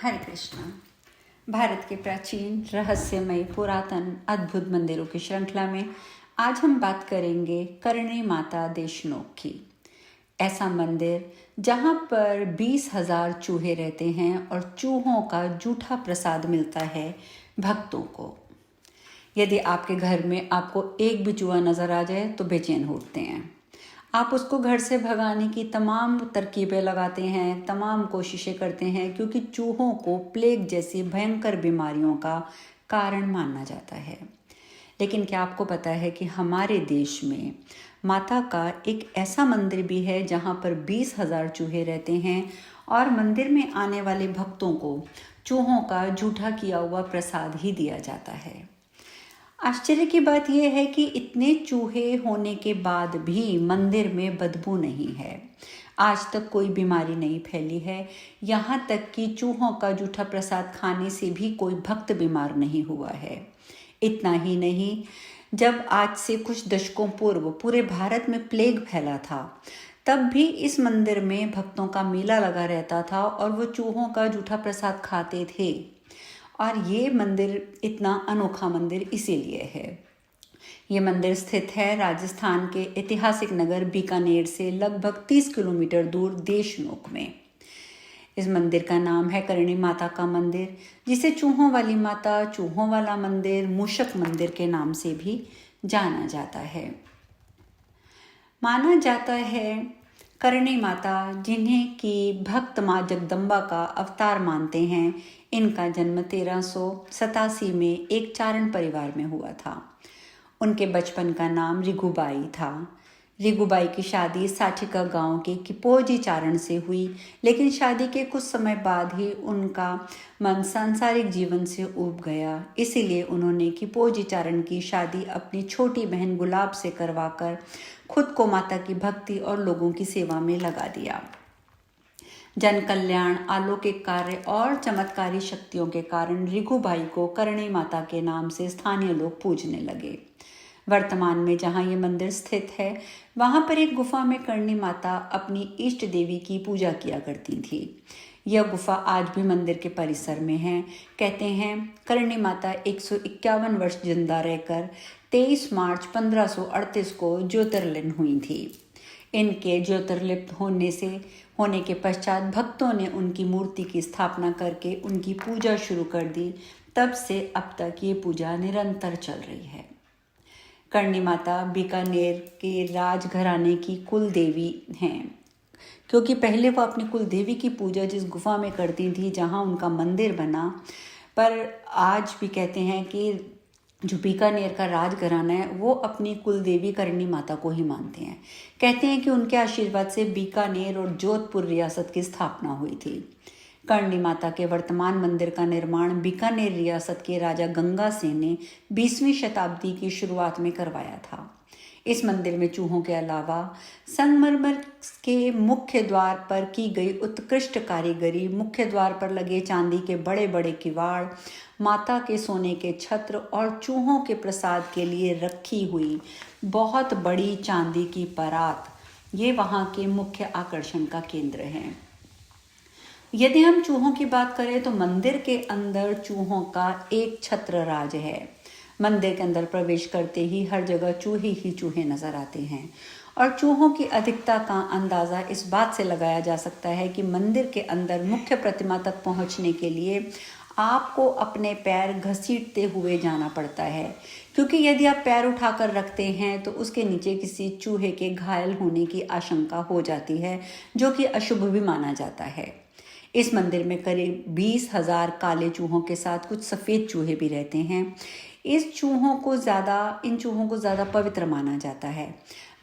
हरे कृष्णा। भारत के प्राचीन रहस्यमय पुरातन अद्भुत मंदिरों की श्रृंखला में आज हम बात करेंगे करणी माता देशनोक की। ऐसा मंदिर जहाँ पर 20,000 चूहे रहते हैं और चूहों का जूठा प्रसाद मिलता है भक्तों को। यदि आपके घर में आपको एक भी चूहा नजर आ जाए तो बेचैन हो उठते हैं। आप उसको घर से भगाने की तमाम तरकीबें लगाते हैं, तमाम कोशिशें करते हैं, क्योंकि चूहों को प्लेग जैसी भयंकर बीमारियों का कारण माना जाता है। लेकिन क्या आपको पता है कि हमारे देश में माता का एक ऐसा मंदिर भी है जहाँ पर 20,000 चूहे रहते हैं और मंदिर में आने वाले भक्तों को चूहों का जूठा किया हुआ प्रसाद ही दिया जाता है। आश्चर्य की बात यह है कि इतने चूहे होने के बाद भी मंदिर में बदबू नहीं है। आज तक कोई बीमारी नहीं फैली है। यहाँ तक कि चूहों का जूठा प्रसाद खाने से भी कोई भक्त बीमार नहीं हुआ है। इतना ही नहीं, जब आज से कुछ दशकों पूर्व पूरे भारत में प्लेग फैला था, तब भी इस मंदिर में भक्तों का मेला लगा रहता था और वो चूहों का जूठा प्रसाद खाते थे। और ये मंदिर इतना अनोखा मंदिर इसीलिए है। ये मंदिर स्थित है राजस्थान के ऐतिहासिक नगर बीकानेर से लगभग 30 किलोमीटर दूर देशनोक में। इस मंदिर का नाम है करणी माता का मंदिर, जिसे चूहों वाली माता, चूहों वाला मंदिर, मूषक मंदिर के नाम से भी जाना जाता है। माना जाता है करणी माता, जिन्हें कि भक्त माँ जगदम्बा का अवतार मानते हैं, इनका जन्म 1387 में एक चारण परिवार में हुआ था। उनके बचपन का नाम रिघुबाई था। रिघुबाई की शादी साठिका गांव के किपोजी चारण से हुई, लेकिन शादी के कुछ समय बाद ही उनका मन सांसारिक जीवन से ऊब गया। इसीलिए उन्होंने किपोजी चारण की शादी अपनी छोटी बहन गुलाब से करवाकर खुद को माता की भक्ति और लोगों की सेवा में लगा दिया। जन कल्याण, अलौकिक कार्य और चमत्कारी शक्तियों के कारण रिघुबाई को करणी माता के नाम से स्थानीय लोग पूजने लगे। वर्तमान में जहाँ ये मंदिर स्थित है, वहाँ पर एक गुफा में करणी माता अपनी इष्ट देवी की पूजा किया करती थी। यह गुफा आज भी मंदिर के परिसर में है। कहते हैं करणी माता 151 वर्ष जिंदा रहकर 23 मार्च 1538 को ज्योतिर्लिन हुई थी। इनके ज्योतिर्लिप्त होने के पश्चात भक्तों ने उनकी मूर्ति की स्थापना करके उनकी पूजा शुरू कर दी। तब से अब तक ये पूजा निरंतर चल रही है। करणी माता बीकानेर के राजघराने की कुल देवी हैं, क्योंकि पहले वो अपनी कुल देवी की पूजा जिस गुफा में करती थी, जहाँ उनका मंदिर बना, पर आज भी कहते हैं कि जो बीकानेर का राजघराना है वो अपनी कुल देवी करणी माता को ही मानते हैं। कहते हैं कि उनके आशीर्वाद से बीकानेर और जोधपुर रियासत की स्थापना हुई थी। करणी माता के वर्तमान मंदिर का निर्माण बीकानेर रियासत के राजा गंगा सेन ने 20वीं शताब्दी की शुरुआत में करवाया था। इस मंदिर में चूहों के अलावा संगमरमर के मुख्य द्वार पर की गई उत्कृष्ट कारीगरी, मुख्य द्वार पर लगे चांदी के बड़े बड़े किवाड़, माता के सोने के छत्र और चूहों के प्रसाद के लिए रखी हुई बहुत बड़ी चांदी की परात, ये वहाँ के मुख्य आकर्षण का केंद्र हैं। यदि हम चूहों की बात करें तो मंदिर के अंदर चूहों का एक छत्र राज है। मंदिर के अंदर प्रवेश करते ही हर जगह चूहे ही चूहे नजर आते हैं और चूहों की अधिकता का अंदाज़ा इस बात से लगाया जा सकता है कि मंदिर के अंदर मुख्य प्रतिमा तक पहुंचने के लिए आपको अपने पैर घसीटते हुए जाना पड़ता है, क्योंकि यदि आप पैर उठाकर रखते हैं तो उसके नीचे किसी चूहे के घायल होने की आशंका हो जाती है, जो कि अशुभ भी माना जाता है। इस मंदिर में करीब 20,000 काले चूहों के साथ कुछ सफ़ेद चूहे भी रहते हैं। इन चूहों को ज़्यादा पवित्र माना जाता है।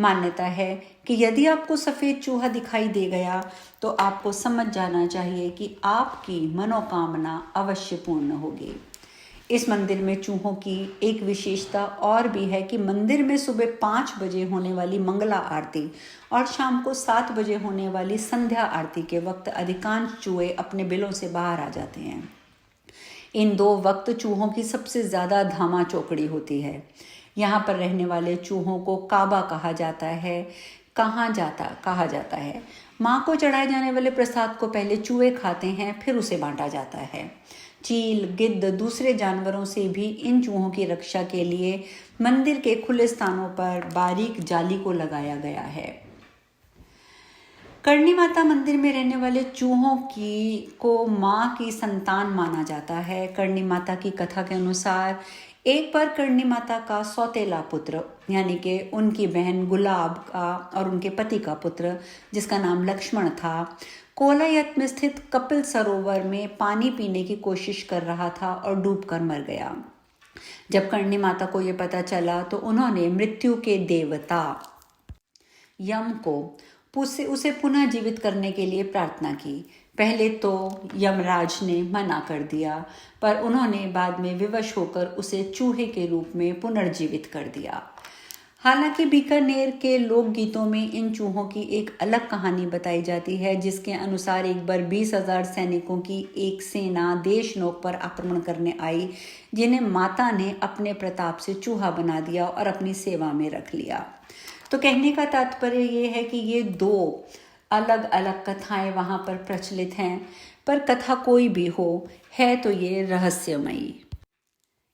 मान्यता है कि यदि आपको सफ़ेद चूहा दिखाई दे गया तो आपको समझ जाना चाहिए कि आपकी मनोकामना अवश्य पूर्ण होगी। इस मंदिर में चूहों की एक विशेषता और भी है कि मंदिर में सुबह 5 बजे होने वाली मंगला आरती और शाम को 7 बजे होने वाली संध्या आरती के वक्त अधिकांश चूहे अपने बिलों से बाहर आ जाते हैं। इन दो वक्त चूहों की सबसे ज़्यादा धामा चौकड़ी होती है। यहाँ पर रहने वाले चूहों को काबा कहा जाता है। कहा जाता है। माँ को चढ़ाए जाने वाले प्रसाद को पहले चूहे खाते हैं, फिर उसे बांटा जाता है। चील, गिद्ध, दूसरे जानवरों से भी इन चूहों की रक्षा के लिए मंदिर के खुले स्थानों पर बारीक जाली को लगाया गया है। करणी माता मंदिर में रहने वाले चूहों को माँ की संतान माना जाता है। करणी माता की कथा के अनुसार एक बार करणी माता का सौतेला पुत्र, यानी कि उनकी बहन गुलाब का और उनके पति का पुत्र जिसका नाम लक्ष्मण था, कोलायत में स्थित कपिल सरोवर में पानी पीने की कोशिश कर रहा था और डूबकर मर गया। जब करणी माता को यह पता चला तो उन्होंने मृत्यु के देवता यम को उसे पुनः जीवित करने के लिए प्रार्थना की। पहले तो यमराज ने मना कर दिया, पर उन्होंने बाद में विवश होकर उसे चूहे के रूप में पुनर्जीवित कर दिया। हालांकि बीकानेर के लोकगीतों में इन चूहों की एक अलग कहानी बताई जाती है, जिसके अनुसार एक बार 20,000 सैनिकों की एक सेना देशनोक पर आक्रमण करने आई, जिन्हें माता ने अपने प्रताप से चूहा बना दिया और अपनी सेवा में रख लिया। तो कहने का तात्पर्य ये है कि ये दो अलग अलग कथाएं वहाँ पर प्रचलित हैं, पर कथा कोई भी हो, है तो ये रहस्यमयी।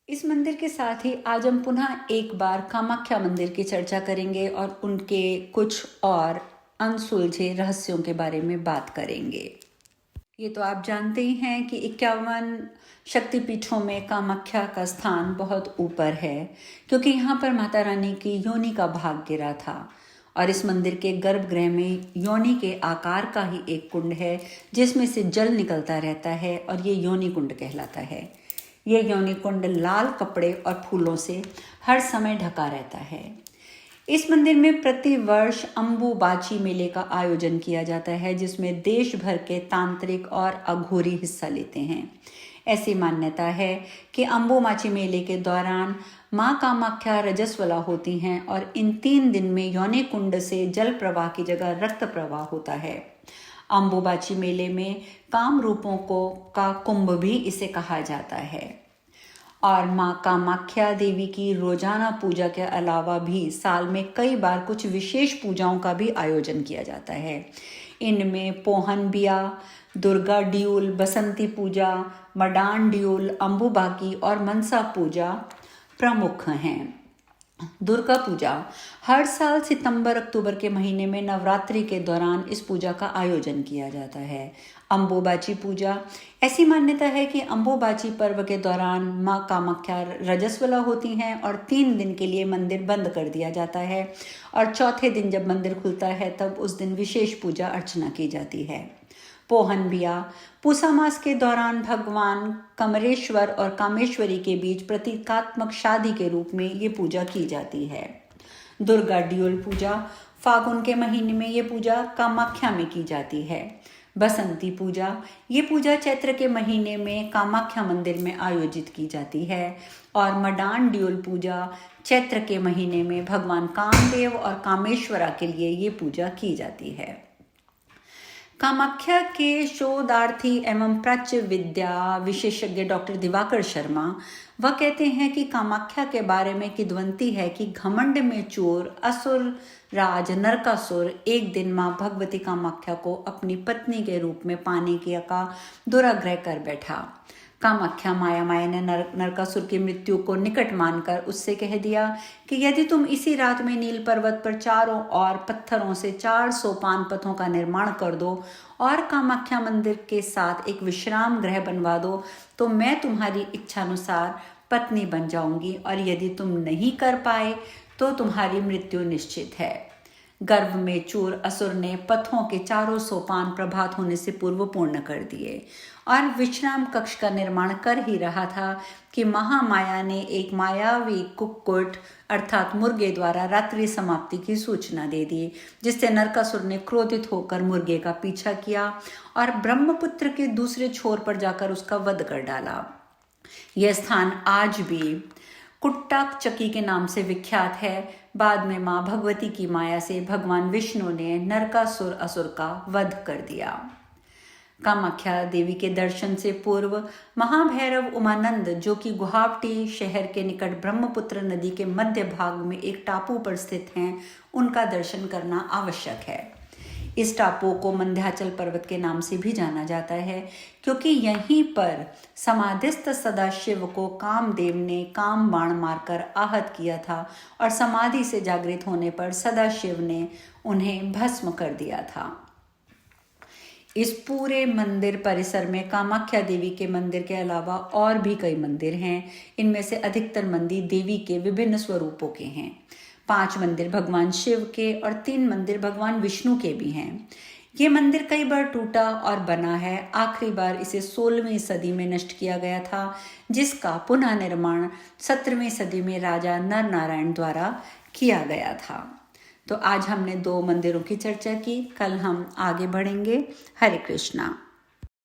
इस मंदिर के साथ ही आज हम पुनः एक बार कामाख्या मंदिर की चर्चा करेंगे और उनके कुछ और अनसुलझे रहस्यों के बारे में बात करेंगे। ये तो आप जानते ही हैं कि 51 शक्तिपीठों में कामाख्या का स्थान बहुत ऊपर है, क्योंकि यहाँ पर माता रानी की योनि का भाग गिरा था और इस मंदिर के गर्भगृह में योनि के आकार का ही एक कुंड है जिसमें से जल निकलता रहता है और ये योनि कुंड कहलाता है। ये योनि कुंड लाल कपड़े और फूलों से हर समय ढका रहता है। इस मंदिर में प्रतिवर्ष अम्बुबाची मेले का आयोजन किया जाता है, जिसमें देश भर के तांत्रिक और अघोरी हिस्सा लेते हैं। ऐसी मान्यता है कि अम्बुबाची मेले के दौरान माँ कामाख्या रजस्वला होती हैं और इन 3 दिन में योनि कुंड से जल प्रवाह की जगह रक्त प्रवाह होता है। अम्बुबाची मेले में काम रूपों का कुंभ भी इसे कहा जाता है। और माँ कामाख्या देवी की रोजाना पूजा के अलावा भी साल में कई बार कुछ विशेष पूजाओं का भी आयोजन किया जाता है। इनमें पोहन बिया, दुर्गा ड्यूल, बसंती पूजा, मडान ड्यूल, अम्बुबाकी और मनसा पूजा प्रमुख हैं। दुर्गा पूजा हर साल सितंबर-अक्टूबर के महीने में नवरात्रि के दौरान इस पूजा का आयोजन किया जाता है। अम्बुबाची पूजा, ऐसी मान्यता है कि अम्बुबाची पर्व के दौरान माँ कामाख्या रजस्वला होती हैं और 3 दिन के लिए मंदिर बंद कर दिया जाता है और चौथे दिन जब मंदिर खुलता है तब उस दिन विशेष पूजा अर्चना की जाती है। पोहन बिया, पूसा मास के दौरान भगवान कमरेश्वर और कामेश्वरी के बीच प्रतीकात्मक शादी के रूप में ये पूजा की जाती है। दुर्गा ड्यूल पूजा, फागुन के महीने में ये पूजा कामाख्या में की जाती है। बसंती पूजा, ये पूजा चैत्र के महीने में कामाख्या मंदिर में आयोजित की जाती है। और मडान ड्यूल पूजा चैत्र के महीने में भगवान कामदेव और कामेश्वरा के लिए ये पूजा की जाती है। कामाख्या के शोधार्थी एवं प्राच्य विद्या विशेषज्ञ डॉक्टर दिवाकर शर्मा वह कहते हैं कि कामाख्या के बारे में किंवदंती है कि घमंड में चोर असुर राज नरकासुर एक दिन माँ भगवती कामाख्या को अपनी पत्नी के रूप में पाने का दुराग्रह कर बैठा। कामाख्या माया ने नरकासुर की मृत्यु को निकट मानकर उससे कह दिया कि यदि तुम इसी रात में नील पर्वत पर चारों ओर पत्थरों से 4 सोपान पथों का निर्माण कर दो और कामाख्या मंदिर के साथ एक विश्राम गृह बनवा दो तो मैं तुम्हारी इच्छानुसार पत्नी बन जाऊंगी, और यदि तुम नहीं कर पाए तो तुम्हारी मृत्यु निश्चित है। गर्भ में चूर असुर ने पथों के 4 सोपान प्रभात होने से पूर्व पूर्ण कर दिए और विश्राम कक्ष का निर्माण कर ही रहा था कि महामाया ने एक मायावी कुक्कुट अर्थात मुर्गे द्वारा रात्रि समाप्ति की सूचना दे दी, जिससे नरकासुर ने क्रोधित होकर मुर्गे का पीछा किया और ब्रह्मपुत्र के दूसरे छोर पर जाकर उसका वध कर डाला। यह स्थान आज भी कुट्टाक चक्की के नाम से विख्यात है। बाद में माँ भगवती की माया से भगवान विष्णु ने नरकासुर असुर का वध कर दिया। कामाख्या देवी के दर्शन से पूर्व महाभैरव उमानंद, जो कि गुवाहाटी शहर के निकट ब्रह्मपुत्र नदी के मध्य भाग में एक टापू पर स्थित हैं, उनका दर्शन करना आवश्यक है। इस टापू को मंध्याचल पर्वत के नाम से भी जाना जाता है, क्योंकि यहीं पर समाधिस्थ सदाशिव को कामदेव ने काम बाण मारकर आहत किया था और समाधि से जागृत होने पर सदाशिव ने उन्हें भस्म कर दिया था। इस पूरे मंदिर परिसर में कामाख्या देवी के मंदिर के अलावा और भी कई मंदिर हैं। इनमें से अधिकतर मंदिर देवी के विभिन्न स्वरूपों के हैं। 5 मंदिर भगवान शिव के और 3 मंदिर भगवान विष्णु के भी हैं। ये मंदिर कई बार टूटा और बना है। आखिरी बार इसे 16वीं सदी में नष्ट किया गया था, जिसका पुनः निर्माण 17वीं सदी में राजा नर नारायण द्वारा किया गया था। तो आज हमने 2 मंदिरों की चर्चा की, कल हम आगे बढ़ेंगे। हरे कृष्णा।